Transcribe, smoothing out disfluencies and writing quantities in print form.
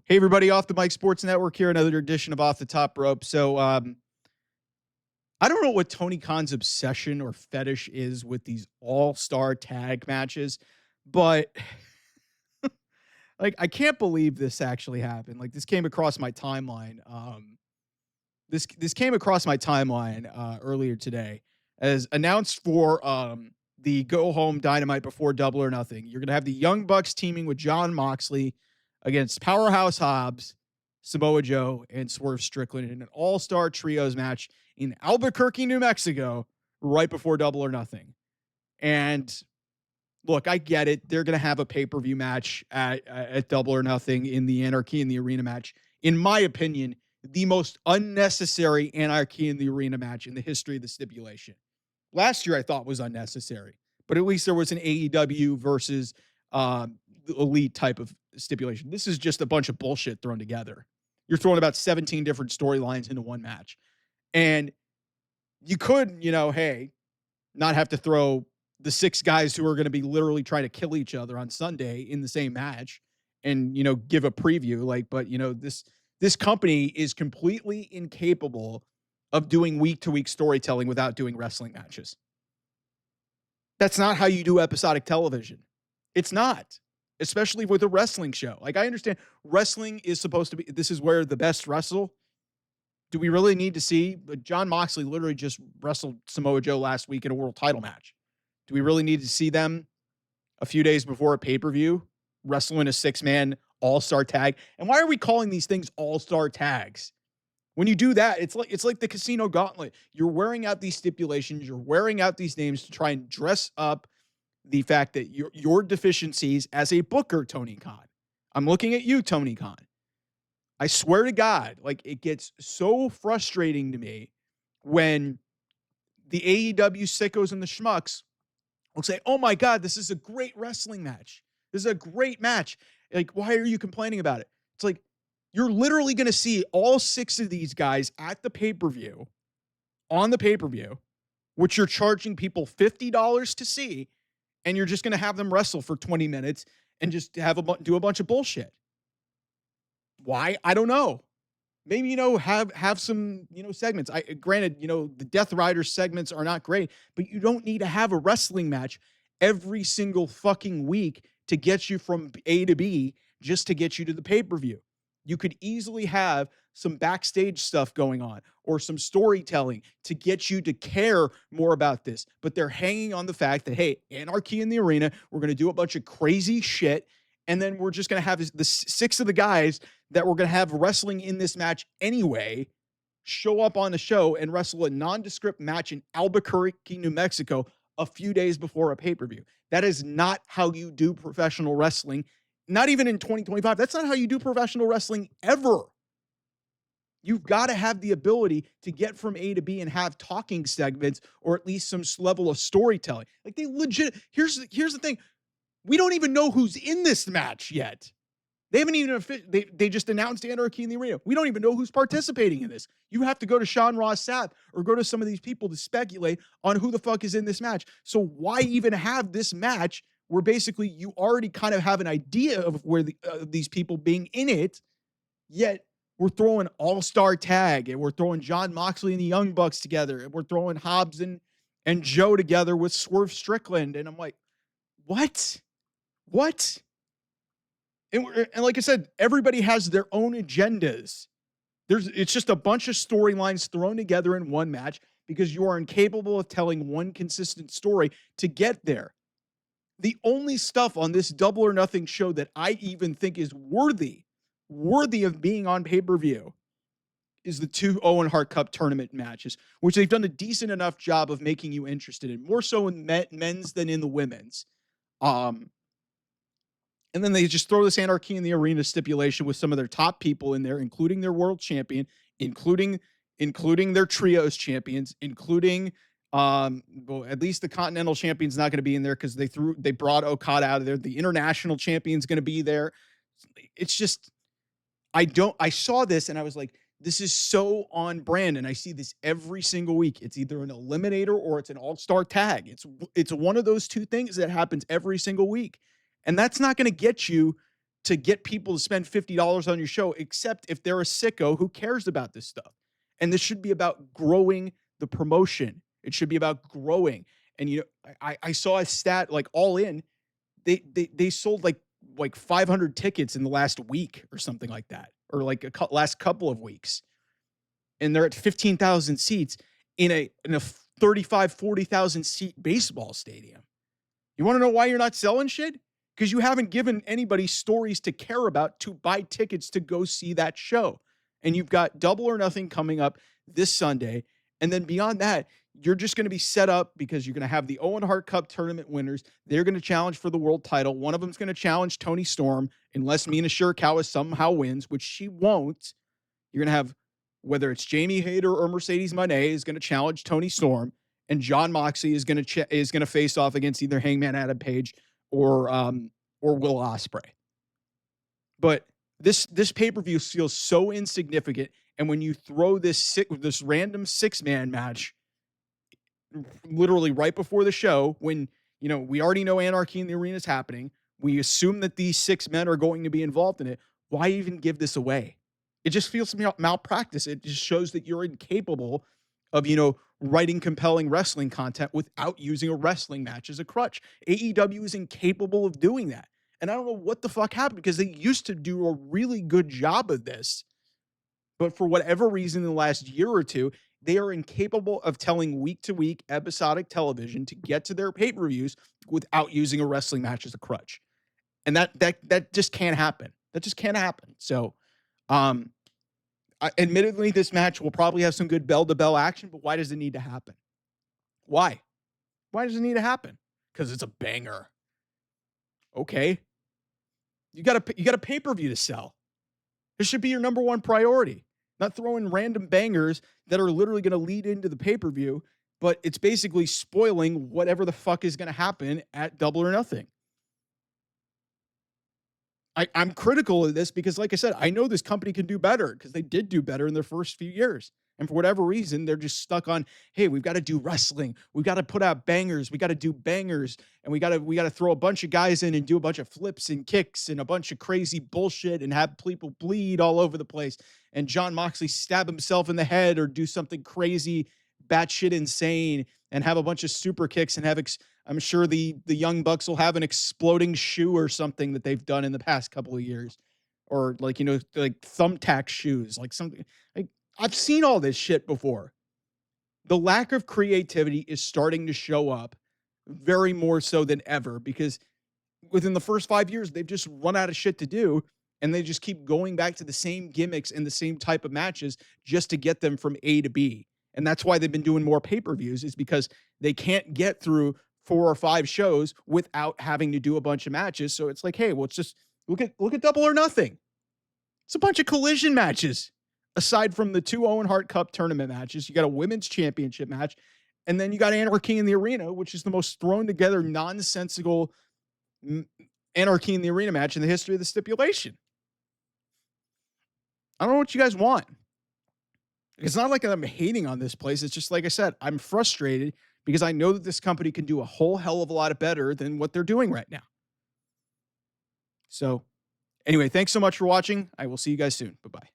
Hey, everybody, Off the Mic Sports Network here, another edition of Off the Top Rope. I don't know what Tony Khan's obsession or fetish is with these all-star tag matches, but like I can't believe this actually happened. Like this came across my timeline. This came across my timeline earlier today as announced for the Go Home Dynamite before Double or Nothing. You're gonna have the Young Bucks teaming with John Moxley against Powerhouse Hobbs, Samoa Joe, and Swerve Strickland in an all-star trios match in Albuquerque, New Mexico, right before Double or Nothing. And look, I get it. They're going to have a pay-per-view match at Double or Nothing in the Anarchy in the Arena match. In my opinion, the most unnecessary Anarchy in the Arena match in the history of the stipulation. Last year, I thought was unnecessary, but at least there was an AEW versus the Elite type of stipulation. This is just a bunch of bullshit thrown together. You're throwing about 17 different storylines into one match. And you could, hey, not have to throw the 6 guys who are going to be literally trying to kill each other on Sunday in the same match and, give a preview. But this company is completely incapable of doing week-to-week storytelling without doing wrestling matches. That's not how you do episodic television. It's not, especially with a wrestling show. Like, I understand wrestling is supposed to be, this is where the best wrestle. Do we really need to see? John Moxley literally just wrestled Samoa Joe last week in a world title match. Do we really need to see them a few days before a pay-per-view wrestling a 6-man all-star tag? And why are we calling these things all-star tags? When you do that, it's like the Casino Gauntlet. You're wearing out these stipulations, you're wearing out these names to try and dress up the fact that your deficiencies as a booker, Tony Khan. I'm looking at you, Tony Khan. I swear to God, like it gets so frustrating to me when the AEW sickos and the schmucks will say, oh my God, this is a great wrestling match. This is a great match. Like, why are you complaining about it? It's like, you're literally going to see all 6 of these guys at the pay-per-view, on the pay-per-view, which you're charging people $50 to see, and you're just going to have them wrestle for 20 minutes and just do a bunch of bullshit. Why? I don't know. Maybe, have some, segments. Granted, the Death Rider segments are not great, but you don't need to have a wrestling match every single fucking week to get you from A to B just to get you to the pay-per-view. You could easily have some backstage stuff going on or some storytelling to get you to care more about this. But they're hanging on the fact that, hey, Anarchy in the Arena, we're going to do a bunch of crazy shit. And then we're just going to have the 6 of the guys that we're going to have wrestling in this match anyway show up on the show and wrestle a nondescript match in Albuquerque, New Mexico, a few days before a pay-per-view. That is not how you do professional wrestling, not even in 2025. That's not how you do professional wrestling ever. You've got to have the ability to get from A to B and have talking segments or at least some level of storytelling. Like they legit, here's the thing. We don't even know who's in this match yet. They haven't even, they just announced Anarchy in the Arena. We don't even know who's participating in this. You have to go to Sean Ross Sapp or go to some of these people to speculate on who the fuck is in this match. So why even have this match where basically you already kind of have an idea of where these people being in it, yet we're throwing all-star tag and we're throwing John Moxley and the Young Bucks together and we're throwing Hobbs and Joe together with Swerve Strickland. And I'm like, what? And like I said, everybody has their own agendas. It's just a bunch of storylines thrown together in one match because you are incapable of telling one consistent story to get there. The only stuff on this Double or Nothing show that I even think is worthy of being on pay-per-view is the 2 Owen Hart Cup tournament matches, which they've done a decent enough job of making you interested in, more so in men's than in the women's. And then they just throw this Anarchy in the Arena stipulation with some of their top people in there, including their world champion, including their trios champions, including at least the Continental champion's not going to be in there because they brought Okada out of there. The international champion's going to be there. It's just, I saw this and I was like, this is so on brand. And I see this every single week. It's either an eliminator or it's an all-star tag. It's one of those two things that happens every single week. And that's not going to get you to get people to spend $50 on your show, except if they're a sicko who cares about this stuff. And this should be about growing the promotion. It should be about growing. And I saw a stat like All In, they sold like 500 tickets in the last week or something like that, or like last couple of weeks, and they're at 15,000 seats in a 40,000 seat baseball stadium. You want to know why you're not selling shit? Because you haven't given anybody stories to care about to buy tickets to go see that show. And you've got Double or Nothing coming up this Sunday. And then beyond that, you're just going to be set up because you're going to have the Owen Hart Cup tournament winners. They're going to challenge for the world title. One of them's going to challenge Tony Storm unless Mina Shirakawa somehow wins, which she won't. You're going to have, whether it's Jamie Hayter or Mercedes Moné is going to challenge Tony Storm, and Jon Moxley is going to face off against either Hangman Adam Page or Will Ospreay. But this pay-per-view feels so insignificant, and when you throw this random 6-man match literally right before the show, when we already know Anarchy in the Arena is happening, we assume that these 6 men are going to be involved in it. Why even give this away? It just feels malpractice. It just shows that you're incapable of writing compelling wrestling content without using a wrestling match as a crutch. AEW is incapable of doing that. And I don't know what the fuck happened, because they used to do a really good job of this. But for whatever reason, in the last year or two, they are incapable of telling week-to-week episodic television to get to their pay-per-views without using a wrestling match as a crutch. And that just can't happen. That just can't happen. So, admittedly, this match will probably have some good bell-to-bell action, but why does it need to happen? Why? Why does it need to happen? Because it's a banger. Okay. You got a pay-per-view to sell. This should be your number one priority. Not throwing random bangers that are literally going to lead into the pay-per-view, but it's basically spoiling whatever the fuck is going to happen at Double or Nothing. I'm critical of this because, like I said, I know this company can do better because they did do better in their first few years. And for whatever reason, they're just stuck on, hey, we've got to do wrestling. We've got to put out bangers. We got to do bangers. And we got to throw a bunch of guys in and do a bunch of flips and kicks and a bunch of crazy bullshit and have people bleed all over the place. And Jon Moxley stab himself in the head or do something crazy, batshit insane, and have a bunch of super kicks and have I'm sure the Young Bucks will have an exploding shoe or something that they've done in the past couple of years, or like thumbtack shoes, like something. Like, I've seen all this shit before. The lack of creativity is starting to show up very more so than ever, because within the first 5 years, they've just run out of shit to do, and they just keep going back to the same gimmicks and the same type of matches just to get them from A to B. And that's why they've been doing more pay-per-views, is because they can't get through 4 or 5 shows without having to do a bunch of matches. So it's like, hey, well, it's just look at Double or Nothing. It's a bunch of collision matches. Aside from the 2 Owen Hart Cup tournament matches, you got a women's championship match, and then you got Anarchy in the Arena, which is the most thrown together nonsensical Anarchy in the Arena match in the history of the stipulation. I don't know what you guys want. It's not like I'm hating on this place. It's just, like I said, I'm frustrated because I know that this company can do a whole hell of a lot better than what they're doing right now. So anyway, thanks so much for watching. I will see you guys soon. Bye-bye.